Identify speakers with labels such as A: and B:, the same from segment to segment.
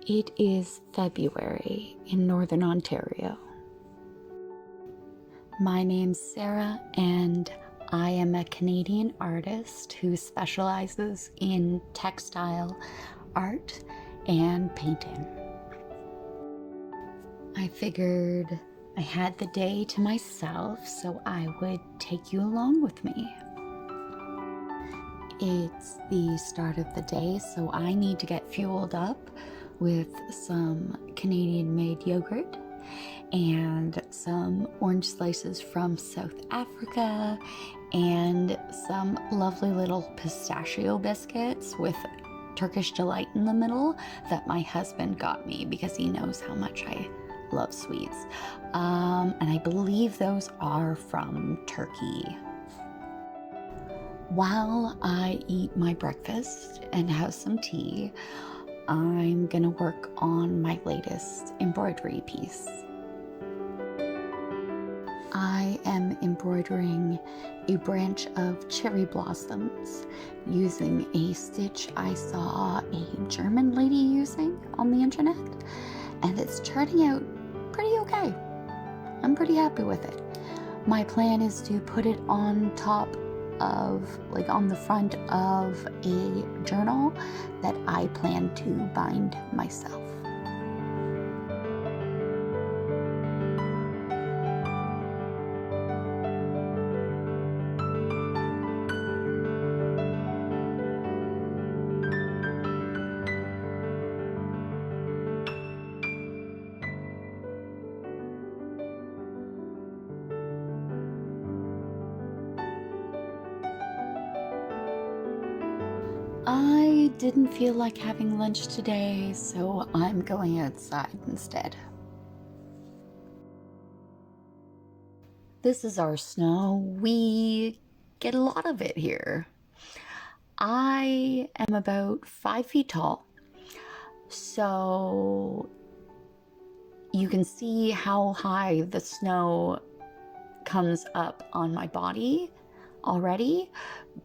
A: It is February in Northern Ontario. My name's Sarah, and I am a Canadian artist who specializes in textile art and painting. I figured I had the day to myself, so I would take you along with me. It's the start of the day, so I need to get fueled up with some Canadian-made yogurt and some orange slices from South Africa and some lovely little pistachio biscuits with Turkish delight in the middle that my husband got me because he knows how much I love sweets. And I believe those are from Turkey. While I eat my breakfast and have some tea, I'm gonna work on my latest embroidery piece. I am embroidering a branch of cherry blossoms using a stitch I saw a German lady using on the internet, and it's turning out pretty okay. I'm pretty happy with it. My plan is to put it on top of, like on the front of a journal that I plan to bind myself. I didn't feel like having lunch today, so I'm going outside instead. This is our snow. We get a lot of it here. I am about 5 feet tall, so you can see how high the snow comes up on my body already.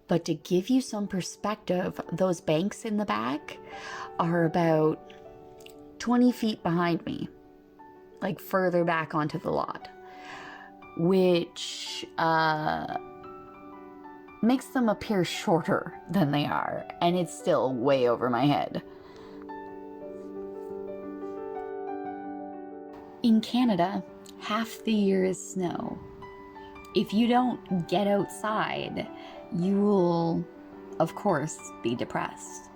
A: But to give you some perspective, those banks in the back are about 20 feet behind me, like further back onto the lot, which makes them appear shorter than they are, and it's still way over my head. In Canada, half the year is snow. If you don't get outside, you will, of course, be depressed.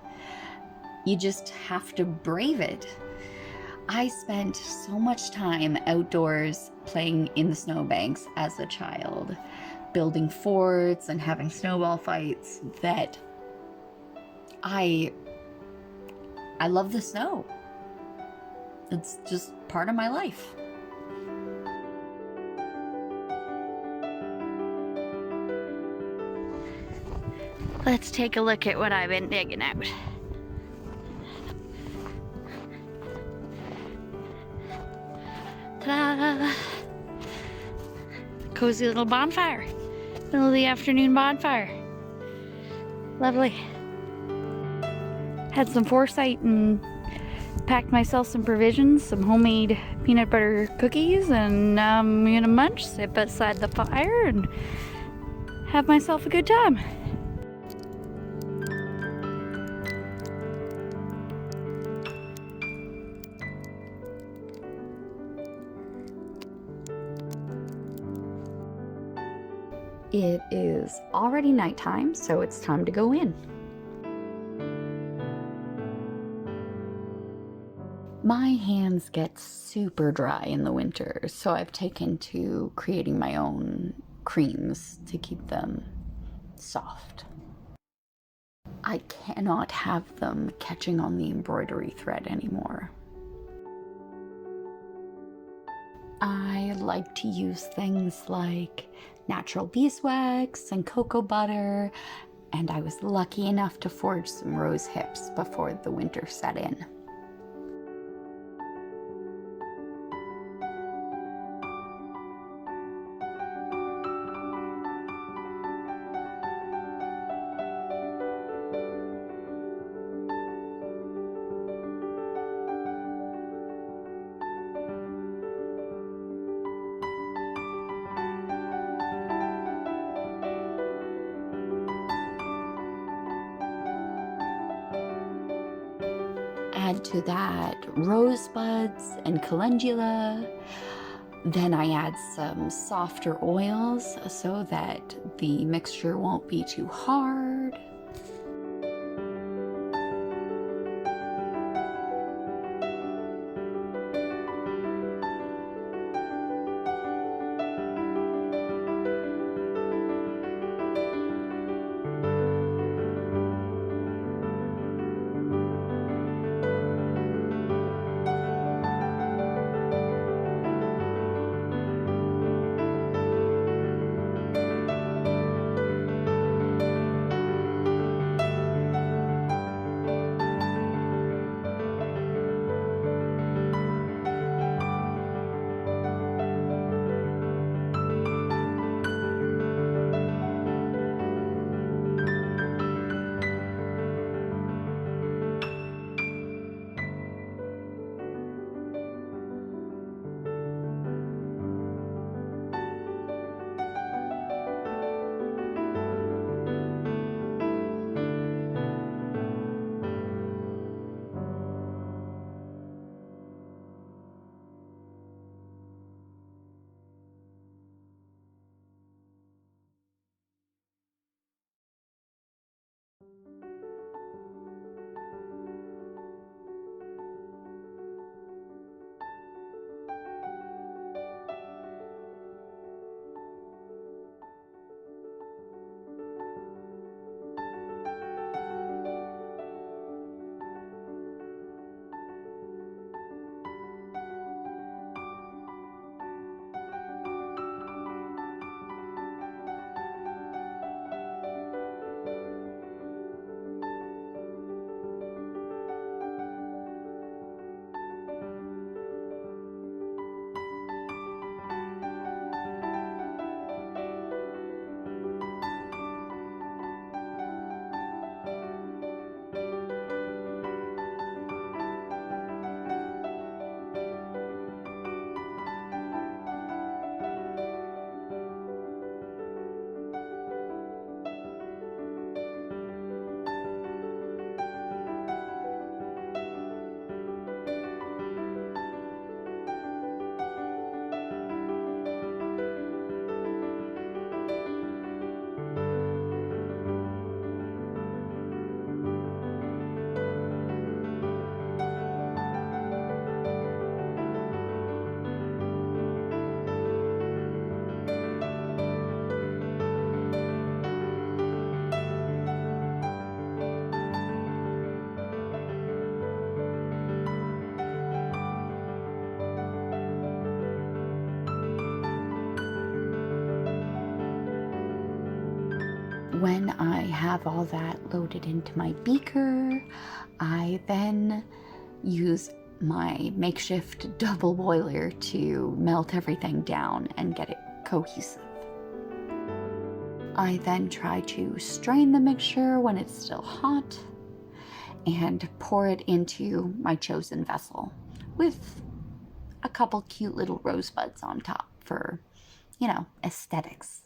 A: You just have to brave it. I spent so much time outdoors playing in the snowbanks as a child, building forts and having snowball fights, that I love the snow. It's just part of my life. Let's take a look at what I've been digging out. Ta-da! Cozy little bonfire. Middle of the afternoon bonfire. Lovely. Had some foresight and packed myself some provisions, some homemade peanut butter cookies, and I'm gonna munch, sit beside the fire, and have myself a good time. It is already nighttime, so it's time to go in. My hands get super dry in the winter, so I've taken to creating my own creams to keep them soft. I cannot have them catching on the embroidery thread anymore. I like to use things like natural beeswax and cocoa butter, and I was lucky enough to forge some rose hips before the winter set in. add to that rosebuds and calendula. Then I add some softer oils so that the mixture won't be too hard. When I have all that loaded into my beaker, I then use my makeshift double boiler to melt everything down and get it cohesive. I then try to strain the mixture when it's still hot and pour it into my chosen vessel with a couple cute little rosebuds on top for, aesthetics.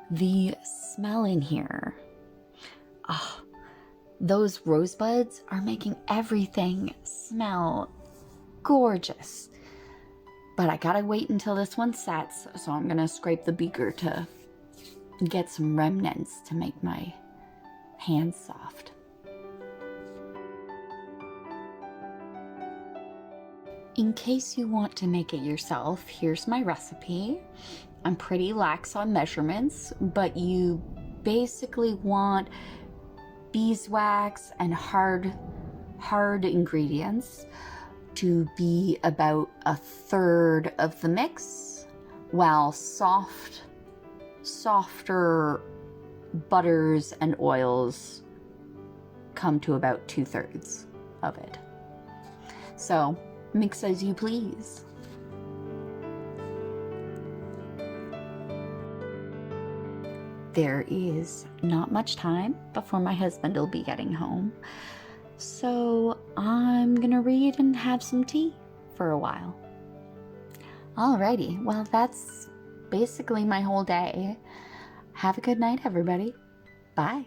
A: The smell in here, those rosebuds are making everything smell gorgeous. But I gotta wait until this one sets, so I'm gonna scrape the beaker to get some remnants to make my hands soft. In case you want to make it yourself, here's my recipe. I'm pretty lax on measurements, but you basically want beeswax and hard ingredients to be about 1/3 of the mix, while softer butters and oils come to about 2/3 of it. So mix as you please. There is not much time before my husband will be getting home, so I'm gonna read and have some tea for a while. Alrighty, well, that's basically my whole day. Have a good night, everybody. Bye.